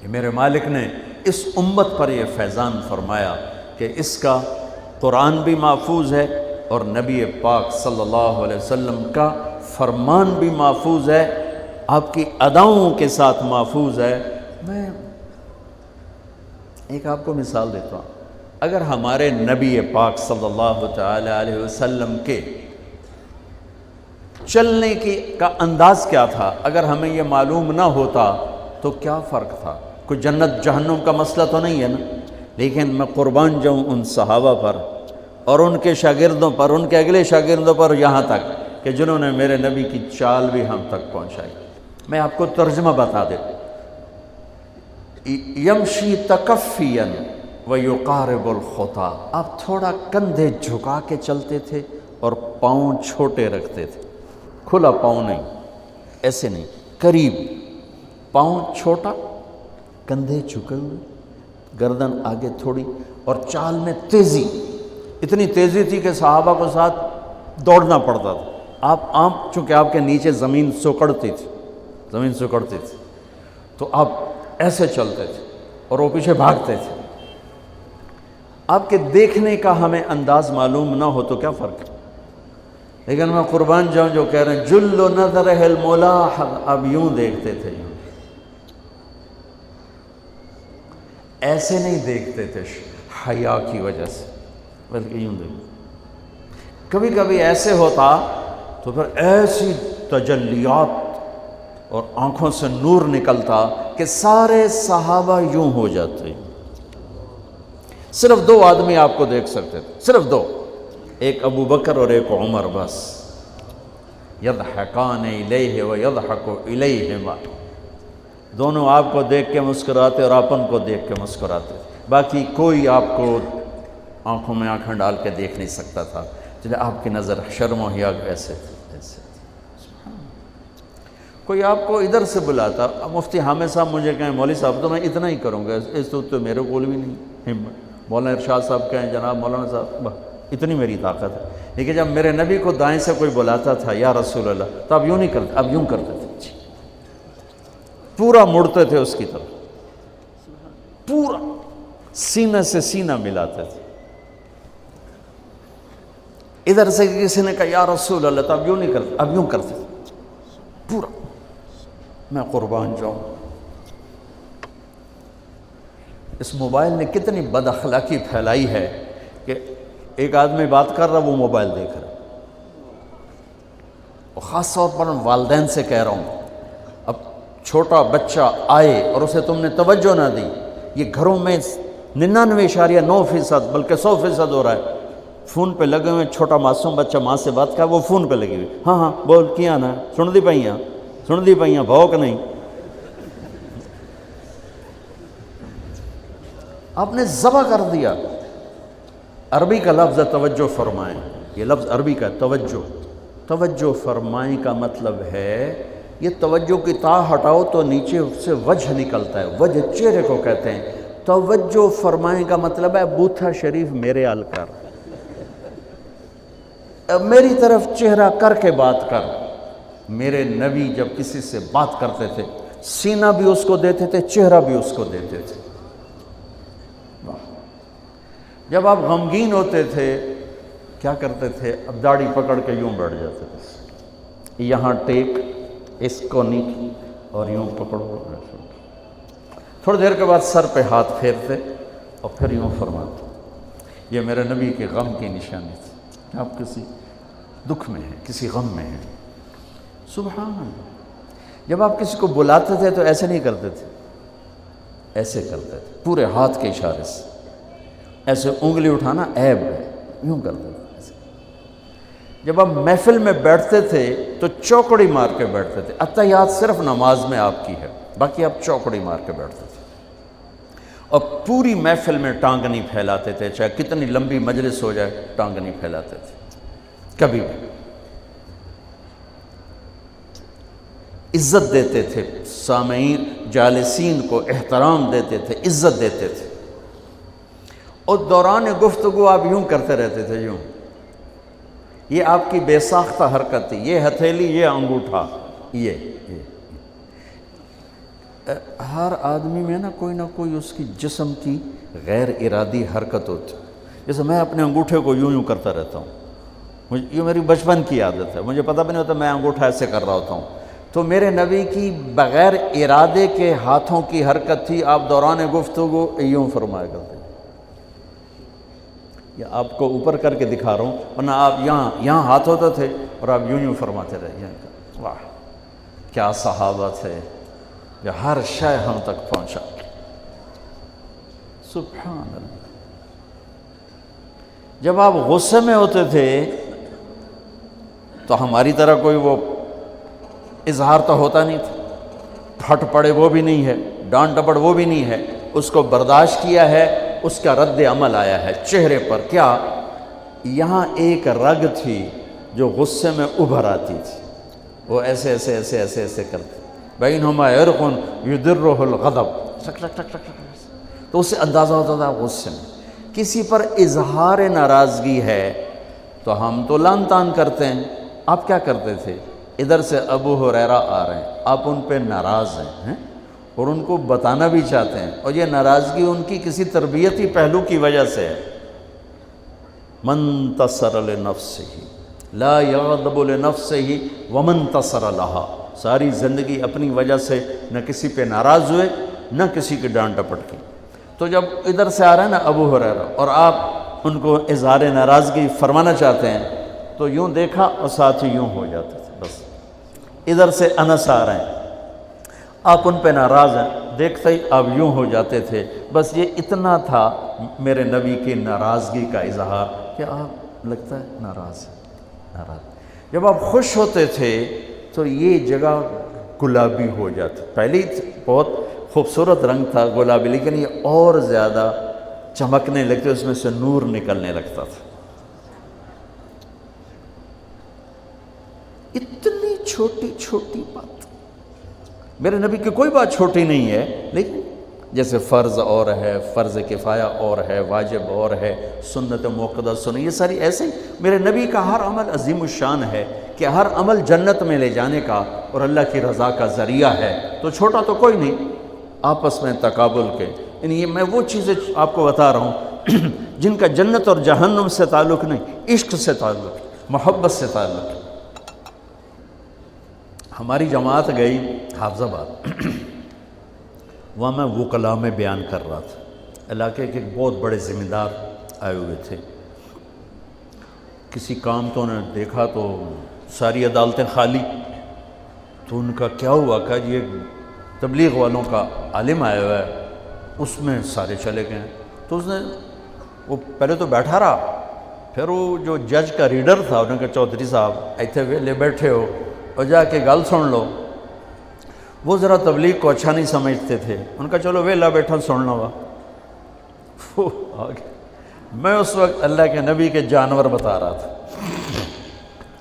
میرے مالک نے اس امت پر یہ فیضان فرمایا کہ اس کا قرآن بھی محفوظ ہے اور نبی پاک صلی اللہ علیہ وسلم کا فرمان بھی محفوظ ہے، آپ کی اداؤں کے ساتھ محفوظ ہے۔ میں ایک آپ کو مثال دیتا ہوں، اگر ہمارے نبی پاک صلی اللہ تعالی علیہ وسلم کے چلنے کا انداز کیا تھا، اگر ہمیں یہ معلوم نہ ہوتا تو کیا فرق تھا؟ کوئی جنت جہنم کا مسئلہ تو نہیں ہے نا، لیکن میں قربان جاؤں ان صحابہ پر اور ان کے شاگردوں پر، ان کے اگلے شاگردوں پر، یہاں تک کہ جنہوں نے میرے نبی کی چال بھی ہم تک پہنچائی۔ میں آپ کو ترجمہ بتا دوں، یمشی تکفیا ویقارب الخطا، آپ تھوڑا کندھے جھکا کے چلتے تھے اور پاؤں چھوٹے رکھتے تھے، کھلا پاؤں نہیں، ایسے نہیں، قریب، پاؤں چھوٹا، کندھے جھکے ہوئے، گردن آگے تھوڑی، اور چال میں تیزی، اتنی تیزی تھی کہ صحابہ کو ساتھ دوڑنا پڑتا تھا۔ آپ چونکہ آپ کے نیچے زمین سکڑتی تھی تو آپ ایسے چلتے تھے اور وہ پیچھے بھاگتے تھے۔ آپ کے دیکھنے کا ہمیں انداز معلوم نہ ہو تو کیا فرق ہے، لیکن میں قربان جاؤں جو کہہ رہے ہیں جل نظرہ الملاحظ، اب یوں دیکھتے تھے، یوں ایسے نہیں دیکھتے تھے حیا کی وجہ سے، بلکہ یوں دیکھتے۔ کبھی کبھی ایسے ہوتا تو پھر ایسی تجلیات اور آنکھوں سے نور نکلتا کہ سارے صحابہ یوں ہو جاتے۔ صرف 2 آدمی آپ کو دیکھ سکتے تھے، صرف 2، ایک ابو بکر اور ایک عمر، بس۔ یضحکان الیہ ویضحک الیہما، دونوں آپ کو دیکھ کے مسکراتے اور اپن کو دیکھ کے مسکراتے، باقی کوئی آپ کو آنکھوں میں آنکھیں ڈال کے دیکھ نہیں سکتا تھا، جنہیں آپ کی نظر شرم و حیا ایسے تھی۔ کوئی آپ کو ادھر سے بلاتا، مفتی حامد صاحب مجھے کہیں مولوی صاحب تو میں اتنا ہی کروں گا، اس تو میرے کول بھی نہیں ہمت، مولانا ارشاد صاحب کہیں جناب مولانا صاحب، اتنی میری طاقت ہے۔ لیکن جب میرے نبی کو دائیں سے کوئی بلاتا تھا یا رسول اللہ، تو اب یوں نہیں کرتے، اب یوں کرتے تھے، پورا مڑتے تھے اس کی طرف، پورا سینہ سے سینہ ملاتے تھے۔ ادھر سے کسی نے کہا یا رسول اللہ، تو اب یوں نہیں کرتے، اب یوں کرتے تھے پورا۔ میں قربان جاؤں، اس موبائل نے کتنی بد اخلاقی پھیلائی ہے کہ ایک آدمی بات کر رہا، وہ موبائل دیکھ رہا، اور خاص طور پر والدین سے کہہ رہا ہوں، اب چھوٹا بچہ آئے اور اسے تم نے توجہ نہ دی، یہ گھروں میں 99.9% بلکہ 100% ہو رہا ہے، فون پہ لگے ہوئے، چھوٹا معصوم بچہ ماں سے بات کر، وہ فون پہ لگی ہوئی، ہاں ہاں بول کیا نا، سن دی پئیاں بھوک نہیں۔ آپ نے ذبح کر دیا۔ عربی کا لفظ ہے توجہ فرمائیں، یہ لفظ عربی کا توجہ فرمائیں کا مطلب ہے، یہ توجہ کی تا ہٹاؤ تو نیچے سے وجہ نکلتا ہے، وجہ چہرے کو کہتے ہیں۔ توجہ فرمائیں کا مطلب ہے بوتھا شریف میرے حل کر، میری طرف چہرہ کر کے بات کر۔ میرے نبی جب کسی سے بات کرتے تھے، سینہ بھی اس کو دیتے تھے، چہرہ بھی اس کو دیتے تھے۔ جب آپ غمگین ہوتے تھے کیا کرتے تھے؟ اب داڑھی پکڑ کے یوں بیٹھ جاتے تھے، یہاں ٹیک، اس کو نیچے، اور یوں پکڑو۔ تھوڑی دیر کے بعد سر پہ ہاتھ پھیرتے اور پھر یوں فرماتے۔ یہ میرے نبی کے غم کی نشانی تھی۔ آپ کسی دکھ میں ہیں، کسی غم میں ہیں، سبحان اللہ۔ جب آپ کسی کو بلاتے تھے تو ایسے نہیں کرتے تھے، ایسے کرتے تھے، پورے ہاتھ کے اشارے سے، ایسے انگلی اٹھانا عیب ہے، یوں کرتے تھے ایسے۔ جب آپ محفل میں بیٹھتے تھے تو چوکڑی مار کے بیٹھتے تھے۔ اتحیات صرف نماز میں آپ کی ہے، باقی آپ چوکڑی مار کے بیٹھتے تھے، اور پوری محفل میں ٹانگ نہیں پھیلاتے تھے، چاہے کتنی لمبی مجلس ہو جائے ٹانگ نہیں پھیلاتے تھے کبھی بھی۔ عزت دیتے تھے، سامعین جالسین کو احترام دیتے تھے، عزت دیتے تھے، اور دوران گفتگو آپ یوں کرتے رہتے تھے، یوں۔ یہ آپ کی بے ساختہ حرکت تھی، یہ ہتھیلی، یہ انگوٹھا، یہ ہر آدمی میں نا کوئی اس کی جسم کی غیر ارادی حرکت ہوتی ہے. جیسے میں اپنے انگوٹھے کو یوں کرتا رہتا ہوں، یہ میری بچپن کی عادت ہے، مجھے پتہ بھی نہیں ہوتا میں انگوٹھا ایسے کر رہا ہوتا ہوں. تو میرے نبی کی بغیر ارادے کے ہاتھوں کی حرکت تھی. آپ دوران گفتگو یوں فرمایا کرتے. یا آپ کو اوپر کر کے دکھا رہا ہوں، ورنہ آپ یہاں ہاتھ ہوتے تھے اور آپ یوں فرماتے رہے. واہ کیا صحابہ تھے، یہ ہر شے ہم تک پہنچا. سبحان اللہ. جب آپ غصے میں ہوتے تھے تو ہماری طرح کوئی وہ اظہار تو ہوتا نہیں تھا. پھٹ پڑے وہ بھی نہیں ہے، ڈانٹ ڈپٹ وہ بھی نہیں ہے. اس کو برداشت کیا ہے، اس کا رد عمل آیا ہے چہرے پر. کیا یہاں ایک رگ تھی جو غصے میں ابھر آتی تھی، وہ ایسے ایسے ایسے ایسے ایسے کرتے. بینہما عرق یدرہ الغضب، تو اس سے اندازہ ہوتا تھا غصے میں کسی پر اظہار ناراضگی ہے تو ہم تو لان تان کرتے ہیں. آپ کیا کرتے تھے؟ ادھر سے ابو ہریرہ آ رہے ہیں، آپ ان پہ ناراض ہیں اور ان کو بتانا بھی چاہتے ہیں، اور یہ ناراضگی ان کی کسی تربیتی پہلو کی وجہ سے ہے. من انتصر لنفسہ لا یغضب لنفسہ ومن انتصر لہا. ساری زندگی اپنی وجہ سے نہ کسی پہ ناراض ہوئے نہ کسی کی ڈانٹ ڈپٹ کی. تو جب ادھر سے آ رہا ہے نا ابو ہریرہ اور آپ ان کو اظہار ناراضگی فرمانا چاہتے ہیں تو یوں دیکھا اور ساتھ ہی یوں ہو جاتے تھے. بس ادھر سے انس آ رہے ہیں، آپ ان پہ ناراض ہیں، دیکھتے ہی آپ یوں ہو جاتے تھے. بس یہ اتنا تھا میرے نبی کی ناراضگی کا اظہار کہ آپ لگتا ہے ناراض ہیں. جب آپ خوش ہوتے تھے تو یہ جگہ گلابی ہو جاتی. پہلی بہت خوبصورت رنگ تھا گلابی، لیکن یہ اور زیادہ چمکنے لگتے، اس میں سے نور نکلنے لگتا تھا. اتنی چھوٹی چھوٹی بات، میرے نبی کی کوئی بات چھوٹی نہیں ہے، لیکن جیسے فرض اور ہے، فرض کفایہ اور ہے، واجب اور ہے، سنت موقدہ سنت، یہ ساری ایسے ہی. میرے نبی کا ہر عمل عظیم الشان ہے کہ ہر عمل جنت میں لے جانے کا اور اللہ کی رضا کا ذریعہ ہے. تو چھوٹا تو کوئی نہیں، آپس میں تقابل کے. یعنی میں وہ چیزیں آپ کو بتا رہا ہوں جن کا جنت اور جہنم سے تعلق نہیں، عشق سے تعلق، محبت سے تعلق. ہماری جماعت گئی حافظ آباد، وہاں میں وکلاء میں بیان کر رہا تھا. علاقے کے ایک بہت بڑے ذمہ دار آئے ہوئے تھے. کسی کام تو انہوں نے دیکھا تو ساری عدالتیں خالی. تو ان کا کیا ہوا کہ یہ تبلیغ والوں کا عالم آیا ہوا ہے، اس میں سارے چلے گئے. تو اس نے وہ پہلے تو بیٹھا رہا، پھر وہ جو جج کا ریڈر تھا انہوں نے کہا چودھری صاحب ایتھے ویلے بیٹھے ہو اور جا کے گل سن لو. وہ ذرا تبلیغ کو اچھا نہیں سمجھتے تھے، ان کا چلو ویلا بیٹھا سن لو. میں اس وقت اللہ کے نبی کے جانور بتا رہا تھا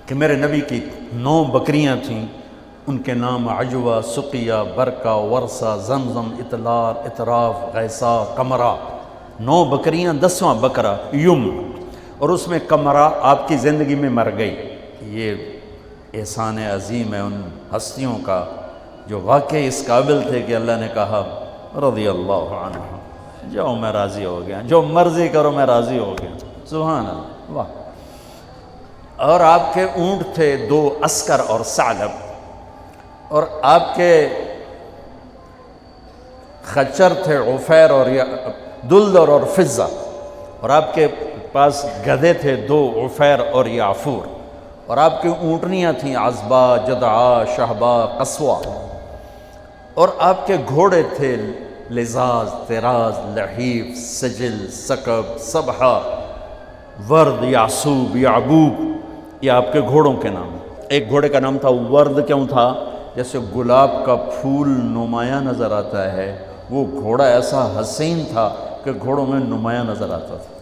کہ میرے نبی کی 9 بکریاں تھیں، ان کے نام عجوہ، سقیہ، برکہ، ورثہ، زمزم، اطلال، اطراف، غیثہ، قمرہ. 9 بکریاں، 10واں بکرا یم، اور اس میں قمرہ آپ کی زندگی میں مر گئی. یہ احسان عظیم ہے ان ہستیوں کا جو واقعی اس قابل تھے کہ اللہ نے کہا رضی اللہ عنہ، جاؤ میں راضی ہو گیا، جو مرضی کرو میں راضی ہو گیا. سبحان اللہ. واہ. اور آپ کے اونٹ تھے 2 عسکر اور ثعلب، اور آپ کے خچر تھے عفیر اور دلدر اور فضہ، اور آپ کے پاس گدھے تھے 2 عفیر اور یعفور، اور آپ کی اونٹنیاں تھیں عذبہ، جدعا، شہبہ، قصوہ، اور آپ کے گھوڑے تھے لزاز، طراز، لحیف، سجل، سکب، سبحہ، ورد، یعصوب، یعبوب. یہ آپ کے گھوڑوں کے نام. ایک گھوڑے کا نام تھا ورد. کیوں تھا؟ جیسے گلاب کا پھول نمایاں نظر آتا ہے، وہ گھوڑا ایسا حسین تھا کہ گھوڑوں میں نمایاں نظر آتا تھا.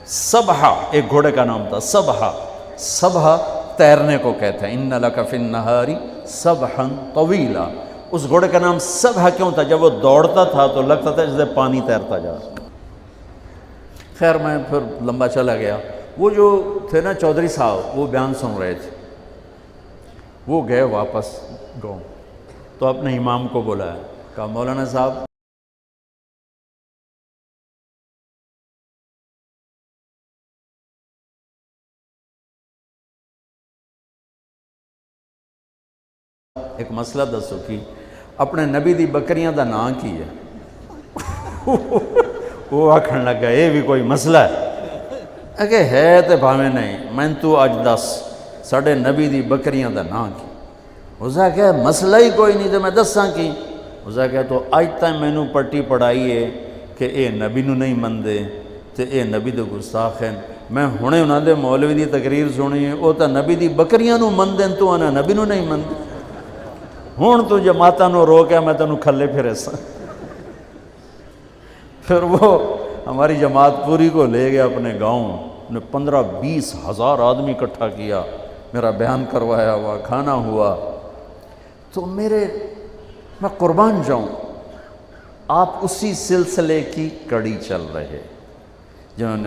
سبحہ ایک گھوڑے کا نام تھا. سبحہ، سبحہ تیرنے کو کہتے ہیں. ان لک فی النہار سبحا طویلا. اس گھوڑے کا نام سبحہ کیوں تھا؟ جب وہ دوڑتا تھا تو لگتا تھا جیسے پانی تیرتا جا. خیر میں پھر لمبا چلا گیا. وہ جو تھے نا چودھری صاحب، وہ بیان سن رہے تھے. وہ گئے واپس گاؤں، تو تو اپنے امام کو بلایا، کہا مولانا صاحب ایک مسئلہ دسو کہ اپنے نبی دی بکریاں دا نام کی ہے؟ وہ آکھن لگا یہ بھی کوئی مسئلہ ہے کہ ہے تے بھاویں نہیں، میں تو اج دس ساڑھے نبی دی بکریاں دا نام کی؟ اسے کہا مسئلہ ہی کوئی نہیں تو میں دساں کی؟ اسے کہا تو اج تک مینوں پٹی پڑھائی ہے کہ اے نبی نو نہیں مندے تے اے نبی دے گستاخ ہیں، میں ہنے انہاں دے مولوی دی تقریر سنی ہے او تا نبی دی بکریاں نو مندیں تو انہاں نبی نو نہیں مندے، ہون تو جماعتاں نو روکیا میں تنوں کھلے پھرے سا۔ پھر وہ ہماری جماعت پوری کو لے گیا اپنے گاؤں نے، 15-20 ہزار آدمی اکٹھا کیا، میرا بیان کروایا ہوا، کھانا ہوا۔ تو میں قربان جاؤں، آپ اسی سلسلے کی کڑی چل رہے جنہوں نے